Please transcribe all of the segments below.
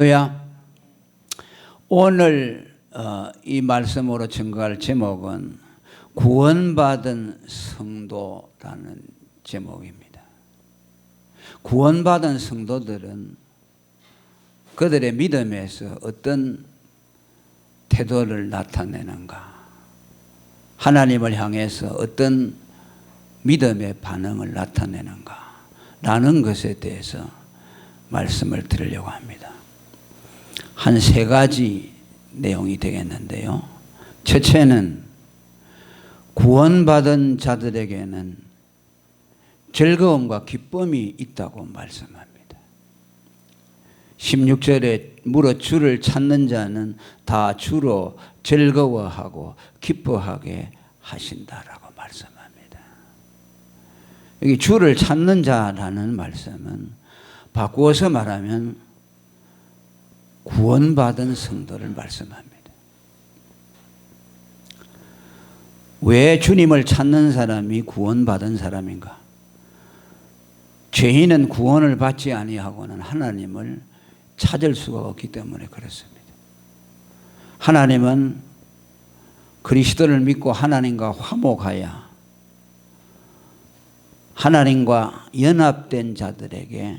할렐루야. 오늘 이 말씀으로 증거할 제목은 구원받은 성도라는 제목입니다. 구원받은 성도들은 그들의 믿음에서 어떤 태도를 나타내는가, 하나님을 향해서 어떤 믿음의 반응을 나타내는가 라는 것에 대해서 말씀을 드리려고 합니다. 한 세 가지 내용이 되겠는데요. 첫째는 구원받은 자들에게는 즐거움과 기쁨이 있다고 말씀합니다. 16절에 무릇 주를 찾는 자는 다 주로 즐거워하고 기뻐하게 하신다라고 말씀합니다. 여기 주를 찾는 자라는 말씀은 바꾸어서 말하면 구원받은 성도를 말씀합니다. 왜 주님을 찾는 사람이 구원받은 사람인가? 죄인은 구원을 받지 아니하고는 하나님을 찾을 수가 없기 때문에 그렇습니다. 하나님은 그리스도를 믿고 하나님과 화목하여 하나님과 연합된 자들에게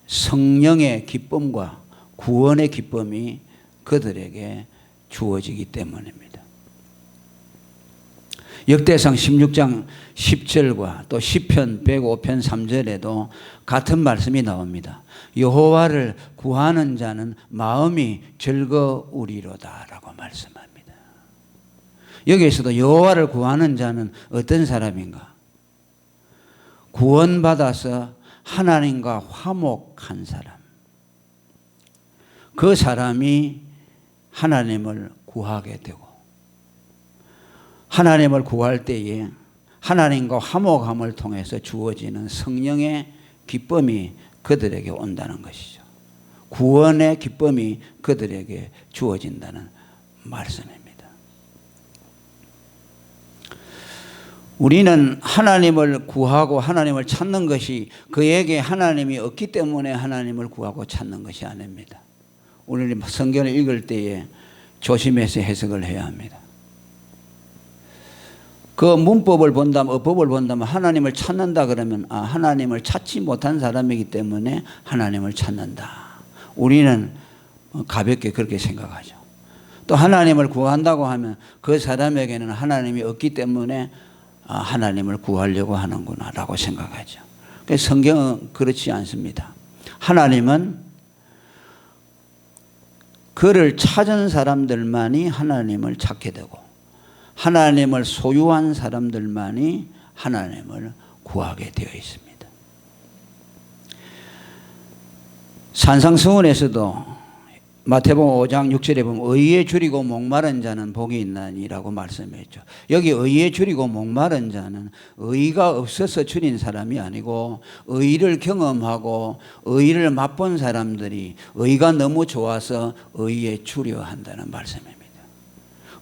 성령의 기쁨과 구원의 기쁨이 그들에게 주어지기 때문입니다. 역대상 16장 10절과 또 시편 105편 3절에도 같은 말씀이 나옵니다. 여호와를 구하는 자는 마음이 즐거우리로다 라고 말씀합니다. 여기에서도 여호와를 구하는 자는 어떤 사람인가? 구원받아서 하나님과 화목한 사람, 그 사람이 하나님을 구하게 되고, 하나님을 구할 때에 하나님과 화목함을 통해서 주어지는 성령의 기쁨이 그들에게 온다는 것이죠. 구원의 기쁨이 그들에게 주어진다는 말씀입니다. 우리는 하나님을 구하고 하나님을 찾는 것이 그에게 하나님이 없기 때문에 하나님을 구하고 찾는 것이 아닙니다. 우리는 성경을 읽을 때에 조심해서 해석을 해야 합니다. 그 문법을 본다면, 어법을 본다면 하나님을 찾는다 그러면 하나님을 찾지 못한 사람이기 때문에 하나님을 찾는다. 우리는 가볍게 그렇게 생각하죠. 또 하나님을 구한다고 하면 그 사람에게는 하나님이 없기 때문에 하나님을 구하려고 하는구나 라고 생각하죠. 그래서 성경은 그렇지 않습니다. 하나님은 그를 찾은 사람들만이 하나님을 찾게 되고, 하나님을 소유한 사람들만이 하나님을 구하게 되어 있습니다. 산상수훈에서도 마태복음 5장 6절에 보면 의에 줄이고 목마른 자는 복이 있나니라고 말씀했죠. 여기 의에 줄이고 목마른 자는 의가 없어서 줄인 사람이 아니고 의를 경험하고 의를 맛본 사람들이 의가 너무 좋아서 의에 줄여 한다는 말씀입니다.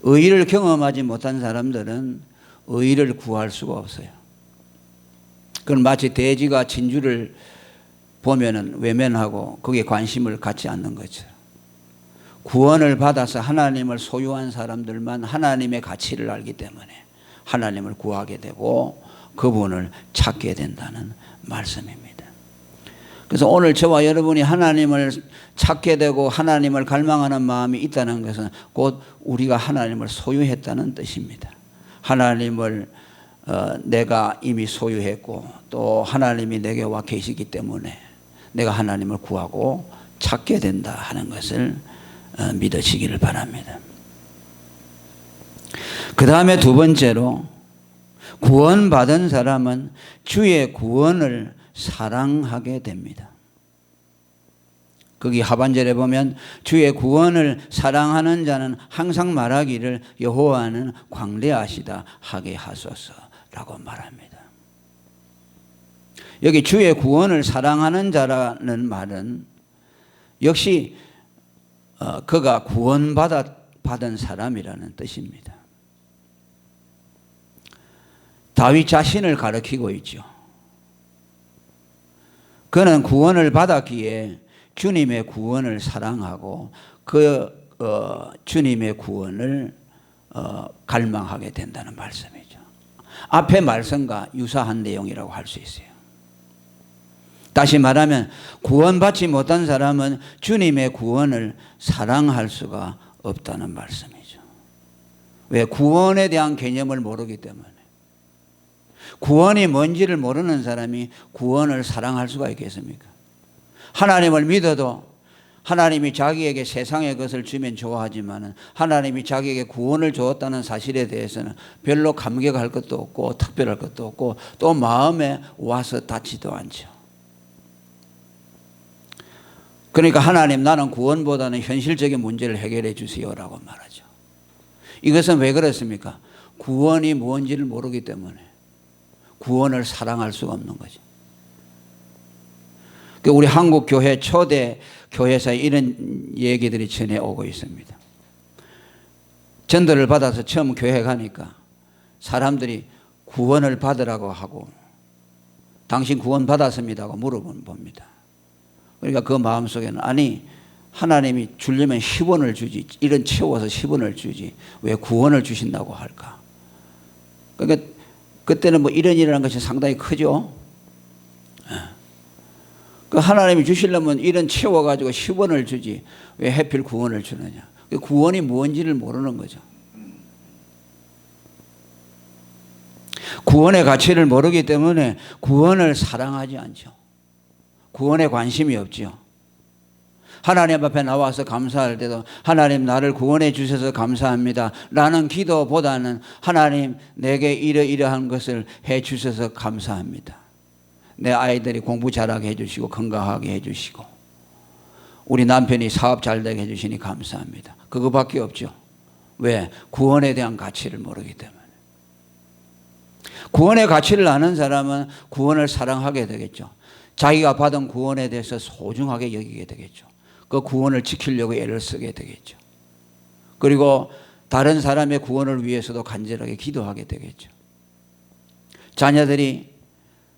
의를 경험하지 못한 사람들은 의를 구할 수가 없어요. 그건 마치 돼지가 진주를 보면은 외면하고 거기에 관심을 갖지 않는 거죠. 구원을 받아서 하나님을 소유한 사람들만 하나님의 가치를 알기 때문에 하나님을 구하게 되고 그분을 찾게 된다는 말씀입니다. 그래서 오늘 저와 여러분이 하나님을 찾게 되고 하나님을 갈망하는 마음이 있다는 것은 곧 우리가 하나님을 소유했다는 뜻입니다. 하나님을 내가 이미 소유했고 또 하나님이 내게 와 계시기 때문에 내가 하나님을 구하고 찾게 된다 하는 것을 믿으시기를 바랍니다. 그 다음에 두 번째로 구원받은 사람은 주의 구원을 사랑하게 됩니다. 거기 하반절에 보면 주의 구원을 사랑하는 자는 항상 말하기를 여호와는 광대하시다 하게 하소서라고 말합니다. 여기 주의 구원을 사랑하는 자라는 말은 역시 그가 구원받은 사람이라는 뜻입니다. 다윗 자신을 가리키고 있죠. 그는 구원을 받았기에 주님의 구원을 사랑하고 그 주님의 구원을 갈망하게 된다는 말씀이죠. 앞의 말씀과 유사한 내용이라고 할 수 있어요. 다시 말하면 구원받지 못한 사람은 주님의 구원을 사랑할 수가 없다는 말씀이죠. 왜? 구원에 대한 개념을 모르기 때문에. 구원이 뭔지를 모르는 사람이 구원을 사랑할 수가 있겠습니까? 하나님을 믿어도 하나님이 자기에게 세상의 것을 주면 좋아하지만 하나님이 자기에게 구원을 주었다는 사실에 대해서는 별로 감격할 것도 없고 특별할 것도 없고 또 마음에 와서 닿지도 않죠. 그러니까 하나님, 나는 구원보다는 현실적인 문제를 해결해 주세요라고 말하죠. 이것은 왜 그렇습니까? 구원이 뭔지를 모르기 때문에 구원을 사랑할 수가 없는 거죠. 우리 한국 교회 초대 교회에서 이런 얘기들이 전해오고 있습니다. 전도를 받아서 처음 교회 가니까 사람들이 구원을 받으라고 하고 당신 구원 받았습니다 하고 물어봅니다. 그러니까 그 마음속에는 아니, 하나님이 주려면 10원을 주지, 이런 채워서 10원을 주지 왜 구원을 주신다고 할까? 그러니까 그때는 뭐 이런 것이 상당히 크죠. 그 하나님이 주시려면 이런 채워가지고 10원을 주지 왜 하필 구원을 주느냐? 구원이 뭔지를 모르는 거죠. 구원의 가치를 모르기 때문에 구원을 사랑하지 않죠. 구원에 관심이 없죠. 하나님 앞에 나와서 감사할 때도 하나님, 나를 구원해 주셔서 감사합니다 라는 기도보다는 하나님, 내게 이러이러한 것을 해 주셔서 감사합니다. 내 아이들이 공부 잘하게 해주시고 건강하게 해주시고 우리 남편이 사업 잘 되게 해주시니 감사합니다. 그거밖에 없죠. 왜? 구원에 대한 가치를 모르기 때문에. 구원의 가치를 아는 사람은 구원을 사랑하게 되겠죠. 자기가 받은 구원에 대해서 소중하게 여기게 되겠죠. 그 구원을 지키려고 애를 쓰게 되겠죠. 그리고 다른 사람의 구원을 위해서도 간절하게 기도하게 되겠죠. 자녀들이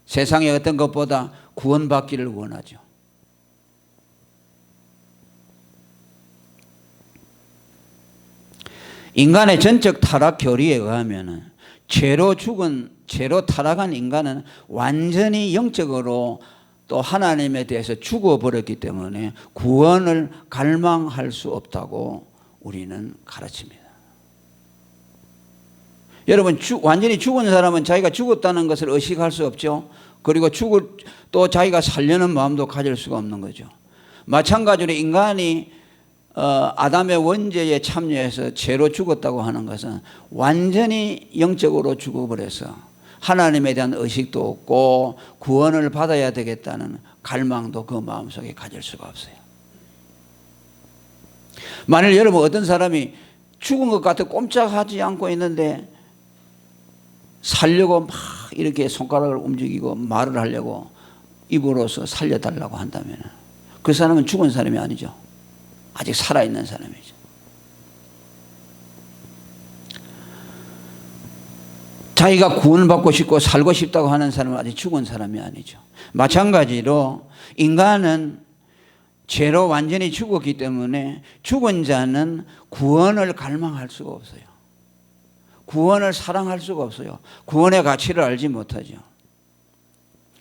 세상의 어떤 것보다 구원받기를 원하죠. 인간의 전적 타락 교리에 의하면 죄로 타락한 인간은 완전히 영적으로 또 하나님에 대해서 죽어버렸기 때문에 구원을 갈망할 수 없다고 우리는 가르칩니다. 여러분, 완전히 죽은 사람은 자기가 죽었다는 것을 의식할 수 없죠. 그리고 또 자기가 살려는 마음도 가질 수가 없는 거죠. 마찬가지로 인간이 아담의 원죄에 참여해서 죄로 죽었다고 하는 것은 완전히 영적으로 죽어버려서 하나님에 대한 의식도 없고 구원을 받아야 되겠다는 갈망도 그 마음속에 가질 수가 없어요. 만일 여러분 어떤 사람이 죽은 것 같아 꼼짝하지 않고 있는데 살려고 막 이렇게 손가락을 움직이고 말을 하려고 입으로서 살려달라고 한다면 그 사람은 죽은 사람이 아니죠. 아직 살아있는 사람이죠. 자기가 구원을 받고 싶고 살고 싶다고 하는 사람은 아직 죽은 사람이 아니죠. 마찬가지로 인간은 죄로 완전히 죽었기 때문에 죽은 자는 구원을 갈망할 수가 없어요. 구원을 사랑할 수가 없어요. 구원의 가치를 알지 못하죠.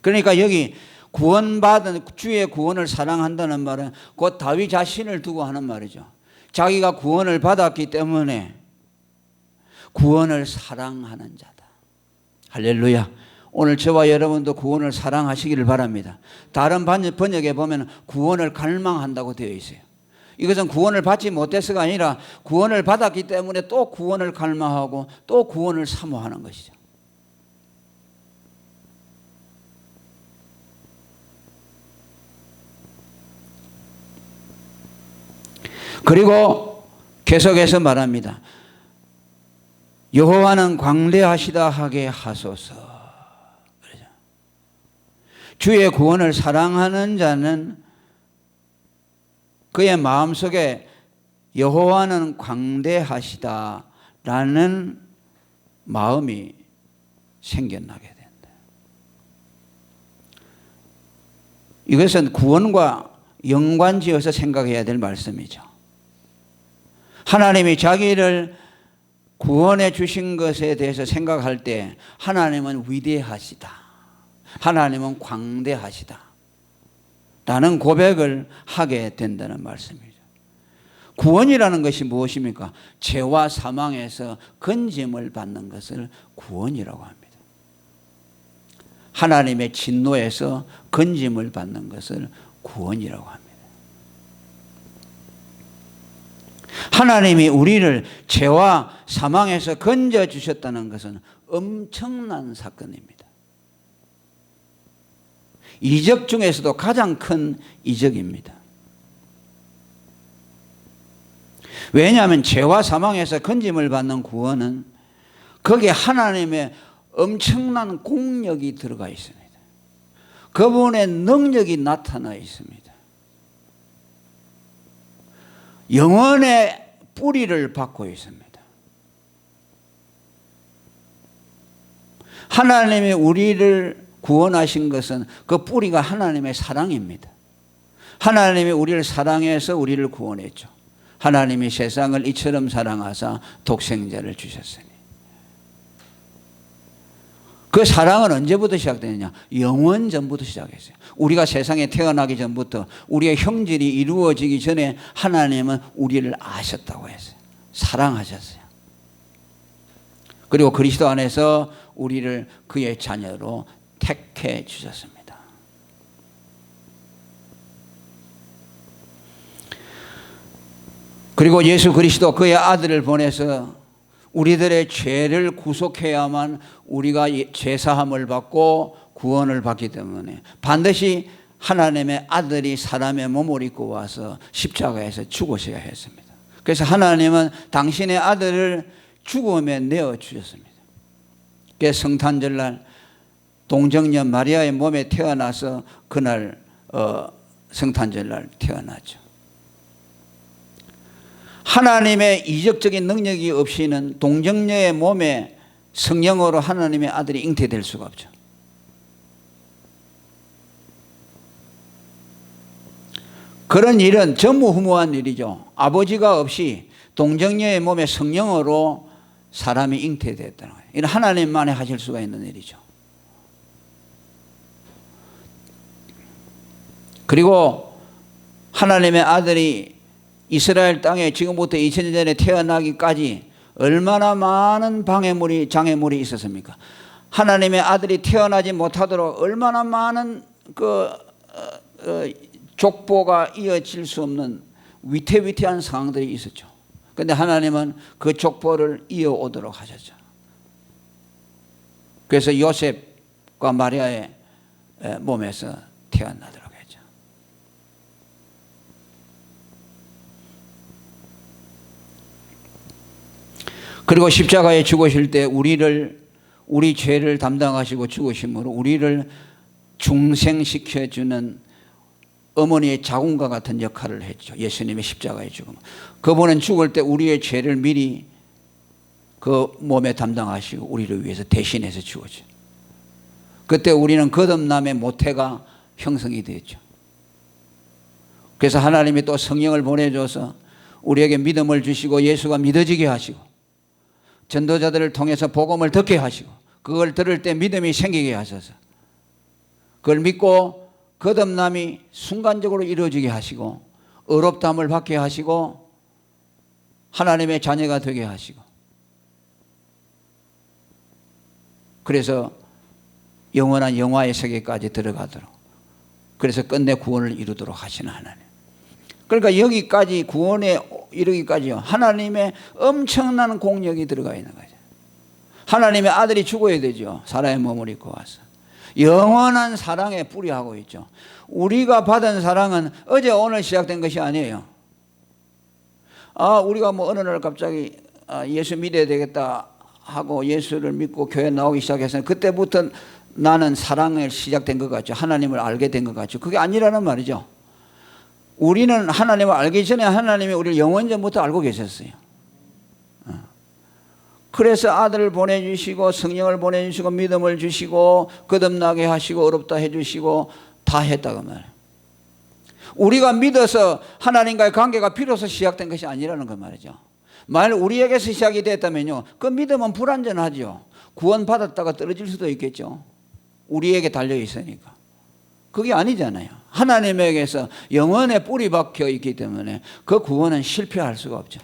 그러니까 여기 구원받은 주의 구원을 사랑한다는 말은 곧 다윗 자신을 두고 하는 말이죠. 자기가 구원을 받았기 때문에 구원을 사랑하는 자다. 할렐루야. 오늘 저와 여러분도 구원을 사랑하시기를 바랍니다. 다른 번역에 보면 구원을 갈망한다고 되어 있어요. 이것은 구원을 받지 못해서가 아니라 구원을 받았기 때문에 또 구원을 갈망하고 또 구원을 사모하는 것이죠. 그리고 계속해서 말합니다. 여호와는 광대하시다 하게 하소서. 주의 구원을 사랑하는 자는 그의 마음속에 여호와는 광대하시다라는 마음이 생겨나게 된다. 이것은 구원과 연관지어서 생각해야 될 말씀이죠. 하나님이 자기를 구원해 주신 것에 대해서 생각할 때 하나님은 위대하시다. 하나님은 광대하시다. 라는 고백을 하게 된다는 말씀이죠. 구원이라는 것이 무엇입니까? 죄와 사망에서 건짐을 받는 것을 구원이라고 합니다. 하나님의 진노에서 건짐을 받는 것을 구원이라고 합니다. 하나님이 우리를 죄와 사망에서 건져주셨다는 것은 엄청난 사건입니다. 이적 중에서도 가장 큰 이적입니다. 왜냐하면 죄와 사망에서 건짐을 받는 구원은 거기에 하나님의 엄청난 공력이 들어가 있습니다. 그분의 능력이 나타나 있습니다. 영원의 뿌리를 받고 있습니다. 하나님이 우리를 구원하신 것은 그 뿌리가 하나님의 사랑입니다. 하나님이 우리를 사랑해서 우리를 구원했죠. 하나님이 세상을 이처럼 사랑하사 독생자를 주셨으니. 그 사랑은 언제부터 시작되느냐? 영원 전부터 시작했어요. 우리가 세상에 태어나기 전부터 우리의 형질이 이루어지기 전에 하나님은 우리를 아셨다고 했어요. 사랑하셨어요. 그리고 그리스도 안에서 우리를 그의 자녀로 택해 주셨습니다. 그리고 예수 그리스도 그의 아들을 보내서 우리들의 죄를 구속해야만 우리가 죄사함을 받고 구원을 받기 때문에 반드시 하나님의 아들이 사람의 몸을 입고 와서 십자가에서 죽으셔야 했습니다. 그래서 하나님은 당신의 아들을 죽음에 내어주셨습니다. 그래서 성탄절날 동정녀 마리아의 몸에 태어나서 그날 성탄절날 태어나죠. 하나님의 이적적인 능력이 없이는 동정녀의 몸에 성령으로 하나님의 아들이 잉태될 수가 없죠. 그런 일은 전무후무한 일이죠. 아버지가 없이 동정녀의 몸에 성령으로 사람이 잉태됐다는 거예요. 이는 하나님만이 하실 수가 있는 일이죠. 그리고 하나님의 아들이 이스라엘 땅에 지금부터 2000년 전에 태어나기까지 얼마나 많은 방해물이 장애물이 있었습니까? 하나님의 아들이 태어나지 못하도록 얼마나 많은 족보가 이어질 수 없는 위태위태한 상황들이 있었죠. 그런데 하나님은 그 족보를 이어오도록 하셨죠. 그래서 요셉과 마리아의 몸에서 태어나더라고요. 그리고 십자가에 죽으실 때 우리 죄를 담당하시고 죽으심으로 우리를 중생시켜주는 어머니의 자궁과 같은 역할을 했죠. 예수님의 십자가의 죽음. 그분은 죽을 때 우리의 죄를 미리 그 몸에 담당하시고 우리를 위해서 대신해서 죽었죠. 그때 우리는 거듭남의 모태가 형성이 됐죠. 그래서 하나님이 또 성령을 보내줘서 우리에게 믿음을 주시고 예수가 믿어지게 하시고 전도자들을 통해서 복음을 듣게 하시고 그걸 들을 때 믿음이 생기게 하셔서 그걸 믿고 거듭남이 순간적으로 이루어지게 하시고 의롭다함을 받게 하시고 하나님의 자녀가 되게 하시고 그래서 영원한 영화의 세계까지 들어가도록 그래서 끝내 구원을 이루도록 하시는 하나님. 그러니까 여기까지 구원에 이르기까지요. 하나님의 엄청난 공력이 들어가 있는 거죠. 하나님의 아들이 죽어야 되죠. 사람의 몸을 입고 와서. 영원한 사랑에 뿌리하고 있죠. 우리가 받은 사랑은 어제 오늘 시작된 것이 아니에요. 우리가 뭐 어느 날 갑자기 예수 믿어야 되겠다 하고 예수를 믿고 교회 나오기 시작해서 그때부터 나는 사랑을 시작된 것 같죠. 하나님을 알게 된 것 같죠. 그게 아니라는 말이죠. 우리는 하나님을 알기 전에 하나님이 우리를 영원 전부터 알고 계셨어요. 그래서 아들을 보내주시고 성령을 보내주시고 믿음을 주시고 거듭나게 하시고 어렵다 해주시고 다 했다고 말해요. 우리가 믿어서 하나님과의 관계가 비로소 시작된 것이 아니라는 거 말이죠. 만일 우리에게서 시작이 됐다면요, 그 믿음은 불완전하죠. 구원받았다가 떨어질 수도 있겠죠. 우리에게 달려 있으니까. 그게 아니잖아요. 하나님에게서 영원의 뿌리 박혀 있기 때문에 그 구원은 실패할 수가 없죠.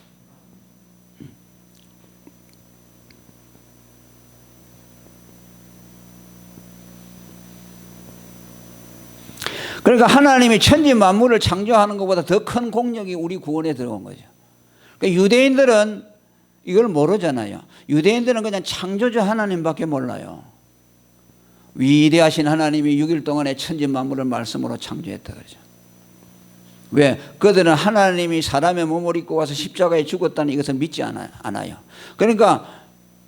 그러니까 하나님이 천지 만물을 창조하는 것보다 더 큰 공력이 우리 구원에 들어온 거죠. 그러니까 유대인들은 이걸 모르잖아요. 유대인들은 그냥 창조주 하나님밖에 몰라요. 위대하신 하나님이 6일 동안에 천지 만물을 말씀으로 창조했다 그러죠. 왜? 그들은 하나님이 사람의 몸을 입고 와서 십자가에 죽었다는 이것을 믿지 않아요. 그러니까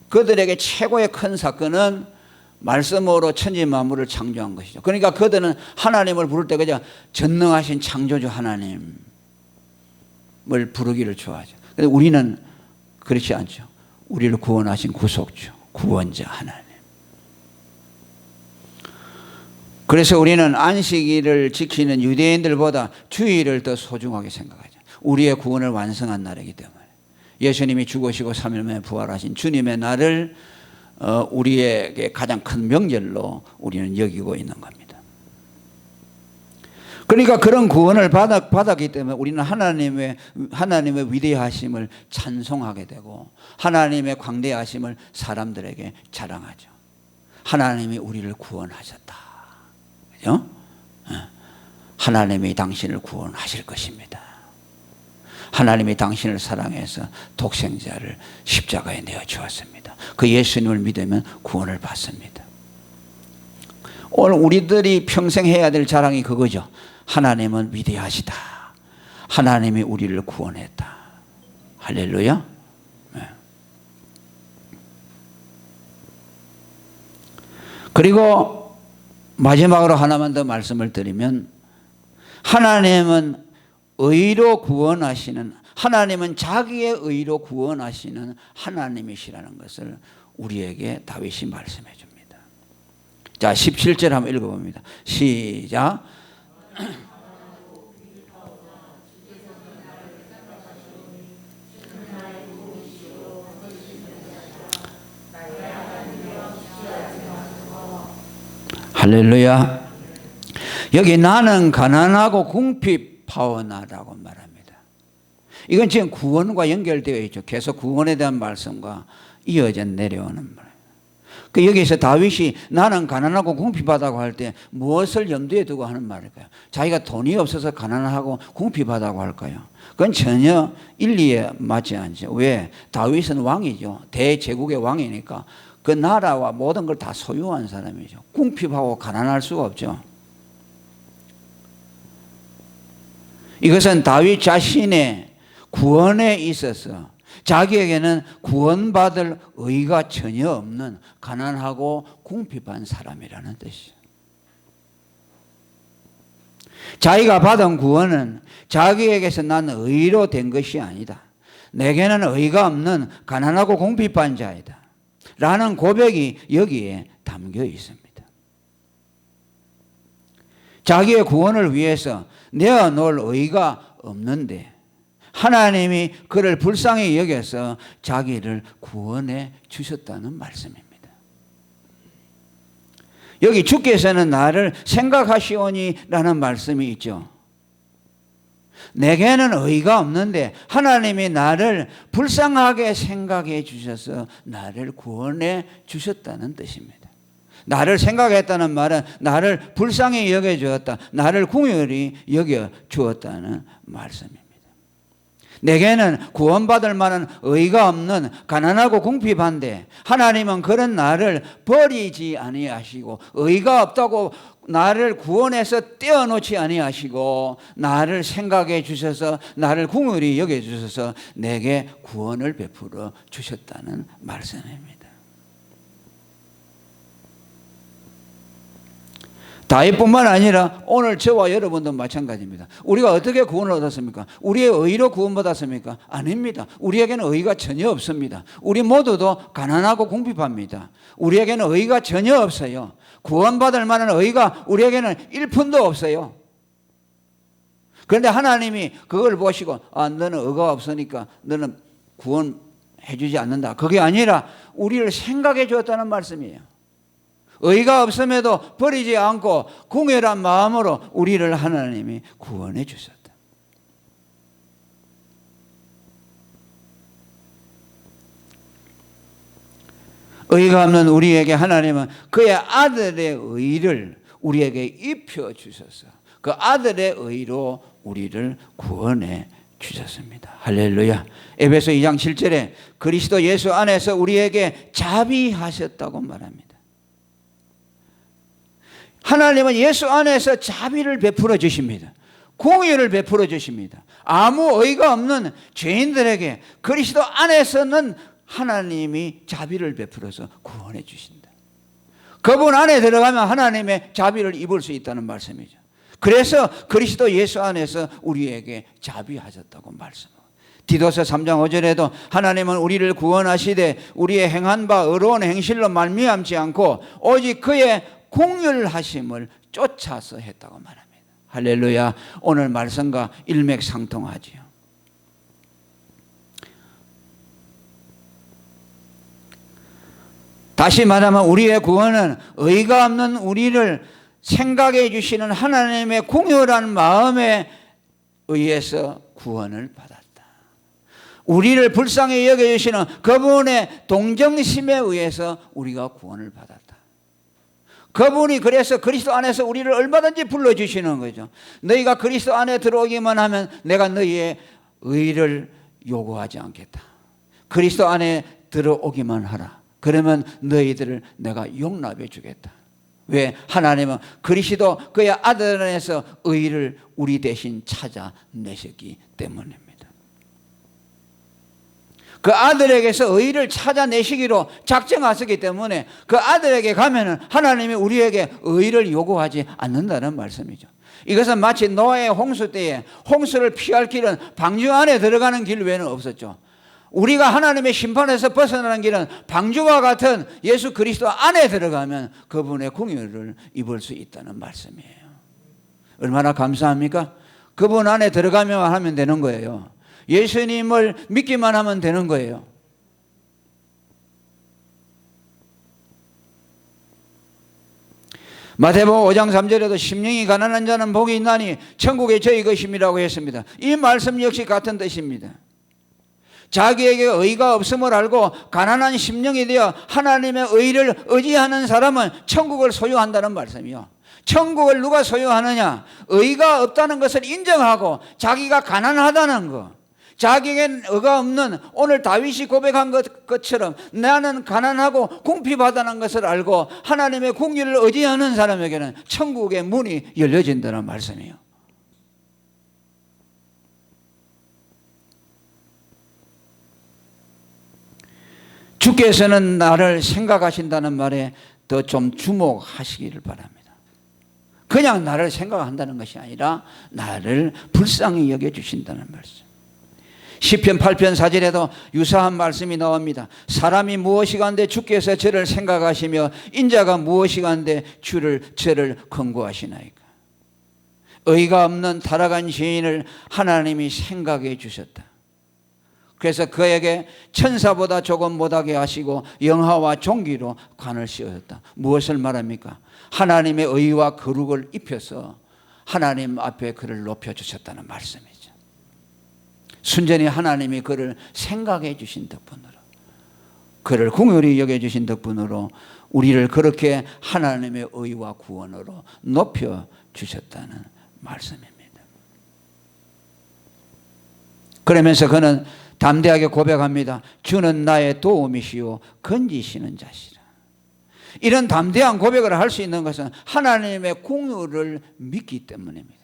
그들에게 최고의 큰 사건은 말씀으로 천지 만물을 창조한 것이죠. 그러니까 그들은 하나님을 부를 때 그냥 전능하신 창조주 하나님을 부르기를 좋아하죠. 그런데 우리는 그렇지 않죠. 우리를 구원하신 구속주, 구원자 하나님. 그래서 우리는 안식일을 지키는 유대인들보다 주일을 더 소중하게 생각하죠. 우리의 구원을 완성한 날이기 때문에. 예수님이 죽으시고 3일 만에 부활하신 주님의 날을 우리에게 가장 큰 명절로 우리는 여기고 있는 겁니다. 그러니까 그런 구원을 받았기 때문에 우리는 하나님의 위대하심을 찬송하게 되고 하나님의 광대하심을 사람들에게 자랑하죠. 하나님이 우리를 구원하셨다. 그죠? 하나님이 당신을 구원하실 것입니다. 하나님이 당신을 사랑해서 독생자를 십자가에 내어 주었습니다. 그 예수님을 믿으면 구원을 받습니다. 오늘 우리들이 평생 해야 될 자랑이 그거죠. 하나님은 위대하시다. 하나님이 우리를 구원했다. 할렐루야. 네. 그리고 마지막으로 하나만 더 말씀을 드리면 하나님은 의로 구원하시는, 하나님은 자기의 의로 구원하시는 하나님이시라는 것을 우리에게 다윗이 말씀해 줍니다. 자, 17절 한번 읽어봅니다. 시작. 할렐루야. 여기 나는 가난하고 궁핍하오나라고 말합니다. 이건 지금 구원과 연결되어 있죠. 계속 구원에 대한 말씀과 이어져 내려오는 말. 그 여기서 다윗이 나는 가난하고 궁핍하다고 할 때 무엇을 염두에 두고 하는 말일까요? 자기가 돈이 없어서 가난하고 궁핍하다고 할까요? 그건 전혀 일리에 맞지 않죠. 왜? 다윗은 왕이죠. 대제국의 왕이니까 그 나라와 모든 걸 다 소유한 사람이죠. 궁핍하고 가난할 수가 없죠. 이것은 다윗 자신의 구원에 있어서 자기에게는 구원받을 의가 전혀 없는 가난하고 궁핍한 사람이라는 뜻이죠. 자기가 받은 구원은 자기에게서 난 의로 된 것이 아니다. 내게는 의가 없는 가난하고 궁핍한 자이다. 라는 고백이 여기에 담겨 있습니다. 자기의 구원을 위해서 내어놓을 의가 없는데 하나님이 그를 불쌍히 여겨서 자기를 구원해 주셨다는 말씀입니다. 여기 주께서는 나를 생각하시오니 라는 말씀이 있죠. 내게는 의가 없는데 하나님이 나를 불쌍하게 생각해 주셔서 나를 구원해 주셨다는 뜻입니다. 나를 생각했다는 말은 나를 불쌍히 여겨 주었다. 나를 궁휼히 여겨 주었다는 말씀입니다. 내게는 구원받을 만한 의가 없는 가난하고 궁핍한데 하나님은 그런 나를 버리지 아니하시고 의가 없다고 나를 구원해서 떼어놓지 아니하시고 나를 생각해 주셔서 나를 궁휼히 여겨 주셔서 내게 구원을 베풀어 주셨다는 말씀입니다. 다윗뿐만 아니라 오늘 저와 여러분도 마찬가지입니다. 우리가 어떻게 구원을 얻었습니까? 우리의 의로 구원받았습니까? 아닙니다. 우리에게는 의가 전혀 없습니다. 우리 모두도 가난하고 궁핍합니다. 우리에게는 의가 전혀 없어요. 구원받을 만한 의가 우리에게는 1푼도 없어요. 그런데 하나님이 그걸 보시고 너는 의가 없으니까 너는 구원해 주지 않는다. 그게 아니라 우리를 생각해 주었다는 말씀이에요. 의가 없음에도 버리지 않고 궁혈한 마음으로 우리를 하나님이 구원해 주셨다. 의가 없는 우리에게 하나님은 그의 아들의 의를 우리에게 입혀 주셔서 그 아들의 의로 우리를 구원해 주셨습니다. 할렐루야. 에베소 2장 7절에 그리스도 예수 안에서 우리에게 자비하셨다고 말합니다. 하나님은 예수 안에서 자비를 베풀어 주십니다. 공의를 베풀어 주십니다. 아무 의가 없는 죄인들에게 그리스도 안에서는 하나님이 자비를 베풀어서 구원해 주신다. 그분 안에 들어가면 하나님의 자비를 입을 수 있다는 말씀이죠. 그래서 그리스도 예수 안에서 우리에게 자비하셨다고 말씀합니다. 디도서 3장 5절에도 하나님은 우리를 구원하시되 우리의 행한 바 의로운 행실로 말미암지 않고 오직 그의 공률하심을 쫓아서 했다고 말합니다. 할렐루야. 오늘 말씀과 일맥상통하지요. 다시 말하면 우리의 구원은 의가 없는 우리를 생각해 주시는 하나님의 공혈한 마음에 의해서 구원을 받았다. 우리를 불쌍히 여겨주시는 그분의 동정심에 의해서 우리가 구원을 받았다. 그분이 그래서 그리스도 안에서 우리를 얼마든지 불러주시는 거죠. 너희가 그리스도 안에 들어오기만 하면 내가 너희의 의를 요구하지 않겠다. 그리스도 안에 들어오기만 하라. 그러면 너희들을 내가 용납해 주겠다. 왜? 하나님은 그리스도 그의 아들 안에서 의를 우리 대신 찾아내셨기 때문입니다. 그 아들에게서 의를 찾아내시기로 작정하셨기 때문에 그 아들에게 가면은 하나님이 우리에게 의를 요구하지 않는다는 말씀이죠. 이것은 마치 노아의 홍수 때에 홍수를 피할 길은 방주 안에 들어가는 길 외에는 없었죠. 우리가 하나님의 심판에서 벗어나는 길은 방주와 같은 예수 그리스도 안에 들어가면 그분의 공의를 입을 수 있다는 말씀이에요. 얼마나 감사합니까? 그분 안에 들어가면 하면 되는 거예요. 예수님을 믿기만 하면 되는 거예요. 마태복음 5장 3절에도 심령이 가난한 자는 복이 있나니 천국의 저희 것임이라고 했습니다. 이 말씀 역시 같은 뜻입니다. 자기에게 의가 없음을 알고 가난한 심령이 되어 하나님의 의를 의지하는 사람은 천국을 소유한다는 말씀이요. 천국을 누가 소유하느냐? 의가 없다는 것을 인정하고 자기가 가난하다는 것, 자기에겐 의가 없는 오늘 다윗이 고백한 것처럼 나는 가난하고 궁핍하다는 것을 알고 하나님의 공의를 의지하는 사람에게는 천국의 문이 열려진다는 말씀이에요. 주께서는 나를 생각하신다는 말에 더 좀 주목하시기를 바랍니다. 그냥 나를 생각한다는 것이 아니라 나를 불쌍히 여겨주신다는 말씀. 시편 8편 4절에도 유사한 말씀이 나옵니다. 사람이 무엇이간데 주께서 저를 생각하시며 인자가 무엇이간데 저를 권고하시나이까. 의가 없는 타락한 죄인을 하나님이 생각해 주셨다. 그래서 그에게 천사보다 조금 못하게 하시고 영화와 종기로 관을 씌우셨다. 무엇을 말합니까? 하나님의 의와 거룩을 입혀서 하나님 앞에 그를 높여주셨다는 말씀이죠. 순전히 하나님이 그를 생각해 주신 덕분으로, 그를 긍휼히 여겨주신 덕분으로 우리를 그렇게 하나님의 의와 구원으로 높여주셨다는 말씀입니다. 그러면서 그는 담대하게 고백합니다. 주는 나의 도움이시오 건지시는 자시라. 이런 담대한 고백을 할 수 있는 것은 하나님의 긍휼을 믿기 때문입니다.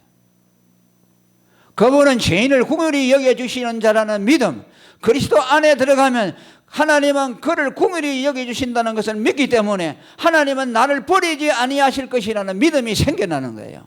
그분은 죄인을 긍휼히 여겨주시는 자라는 믿음, 그리스도 안에 들어가면 하나님은 그를 긍휼히 여겨주신다는 것을 믿기 때문에 하나님은 나를 버리지 아니하실 것이라는 믿음이 생겨나는 거예요.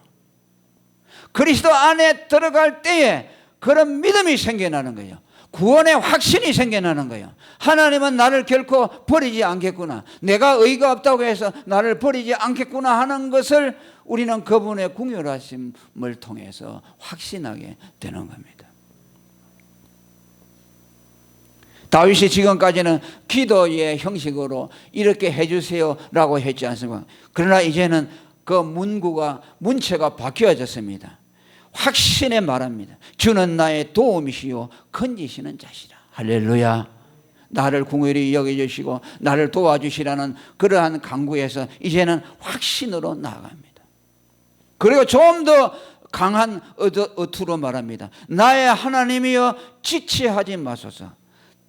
그리스도 안에 들어갈 때에 그런 믿음이 생겨나는 거예요. 구원의 확신이 생겨나는 거예요. 하나님은 나를 결코 버리지 않겠구나, 내가 의가 없다고 해서 나를 버리지 않겠구나 하는 것을 우리는 그분의 궁휼하심을 통해서 확신하게 되는 겁니다. 다윗이 지금까지는 기도의 형식으로 이렇게 해주세요라고 했지 않습니까? 그러나 이제는 그 문체가 바뀌어졌습니다. 확신에 말합니다. 주는 나의 도움이시요 건지시는 자시라. 할렐루야. 나를 궁휼히 여겨주시고 나를 도와주시라는 그러한 강구에서 이제는 확신으로 나아갑니다. 그리고 좀 더 강한 어투로 말합니다. 나의 하나님이여 지체하지 마소서.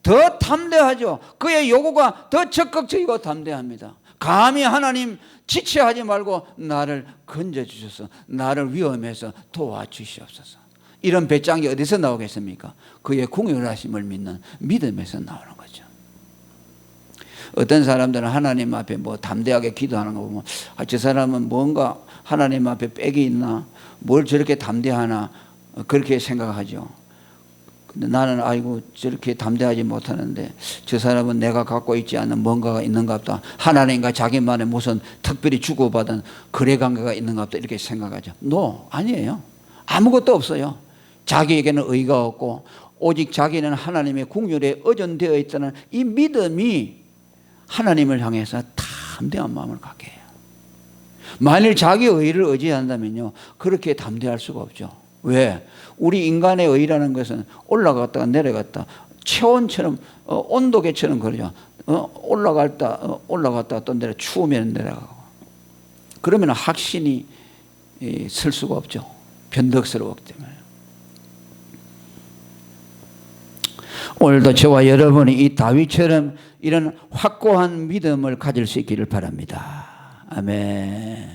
더 담대하죠. 그의 요구가 더 적극적이고 담대합니다. 감히 하나님 지체하지 말고 나를 건져주셔서 나를 위험해서 도와주시옵소서. 이런 배짱이 어디서 나오겠습니까? 그의 궁휼하심을 믿는 믿음에서 나오는 거죠. 어떤 사람들은 하나님 앞에 뭐 담대하게 기도하는 거 보면 저 사람은 뭔가 하나님 앞에 빽이 있나, 뭘 저렇게 담대하나, 그렇게 생각하죠. 근데 나는 아이고 저렇게 담대하지 못하는데 저 사람은 내가 갖고 있지 않은 뭔가가 있는가 보다. 하나님과 자기만의 무슨 특별히 주고받은 거래관계가 있는가 보다 이렇게 생각하죠. 아니에요. 아무것도 없어요. 자기에게는 의가 없고 오직 자기는 하나님의 궁휼에 의존되어 있다는 이 믿음이 하나님을 향해서 담대한 마음을 갖게 해요. 만일 자기 의를 의지한다면요 그렇게 담대할 수가 없죠. 왜? 우리 인간의 의라는 것은 올라갔다가 내려갔다 체온처럼 온도계처럼 그러죠. 올라갔다가 또 추우면 내려가고. 그러면 확신이 설 수가 없죠. 변덕스러웠기 때문에. 오늘도 저와 여러분이 이 다윗처럼 이런 확고한 믿음을 가질 수 있기를 바랍니다. 아멘.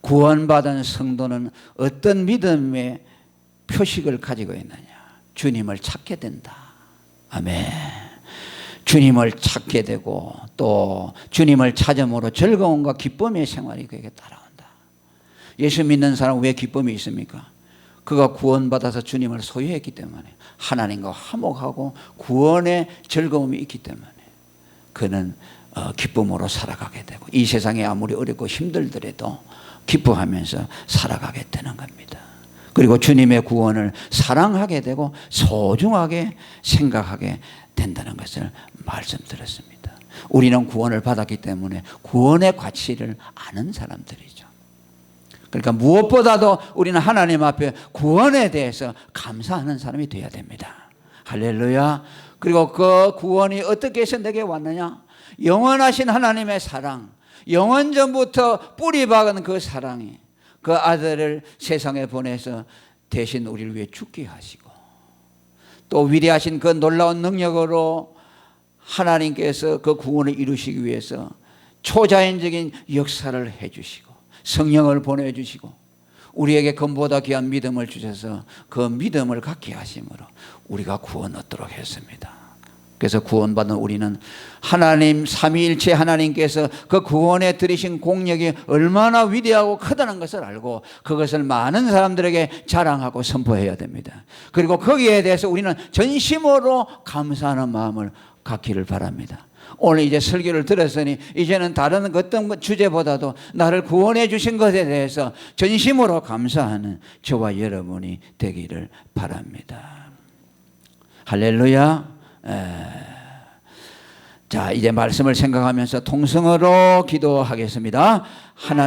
구원받은 성도는 어떤 믿음의 표식을 가지고 있느냐? 주님을 찾게 된다. 아멘. 주님을 찾게 되고 또 주님을 찾음으로 즐거움과 기쁨의 생활이 그에게 따라온다. 예수 믿는 사람은 왜 기쁨이 있습니까? 그가 구원받아서 주님을 소유했기 때문에, 하나님과 화목하고 구원의 즐거움이 있기 때문에 그는 기쁨으로 살아가게 되고 이 세상에 아무리 어렵고 힘들더라도 기뻐하면서 살아가게 되는 겁니다. 그리고 주님의 구원을 사랑하게 되고 소중하게 생각하게 된다는 것을 말씀드렸습니다. 우리는 구원을 받았기 때문에 구원의 가치를 아는 사람들이죠. 그러니까 무엇보다도 우리는 하나님 앞에 구원에 대해서 감사하는 사람이 되어야 됩니다. 할렐루야. 그리고 그 구원이 어떻게 해서 내게 왔느냐? 영원하신 하나님의 사랑, 영원 전부터 뿌리 박은 그 사랑이 그 아들을 세상에 보내서 대신 우리를 위해 죽게 하시고 또 위대하신 그 놀라운 능력으로 하나님께서 그 구원을 이루시기 위해서 초자연적인 역사를 해주시고 성령을 보내주시고 우리에게 금보다 귀한 믿음을 주셔서 그 믿음을 갖게 하심으로 우리가 구원 얻도록 했습니다. 그래서 구원받은 우리는 하나님 삼위일체 하나님께서 그 구원에 들이신 공력이 얼마나 위대하고 크다는 것을 알고 그것을 많은 사람들에게 자랑하고 선포해야 됩니다. 그리고 거기에 대해서 우리는 전심으로 감사하는 마음을 갖기를 바랍니다. 오늘 이제 설교를 들었으니 이제는 다른 어떤 주제보다도 나를 구원해 주신 것에 대해서 전심으로 감사하는 저와 여러분이 되기를 바랍니다. 할렐루야. 자, 이제 말씀을 생각하면서 통성으로 기도하겠습니다. 하나님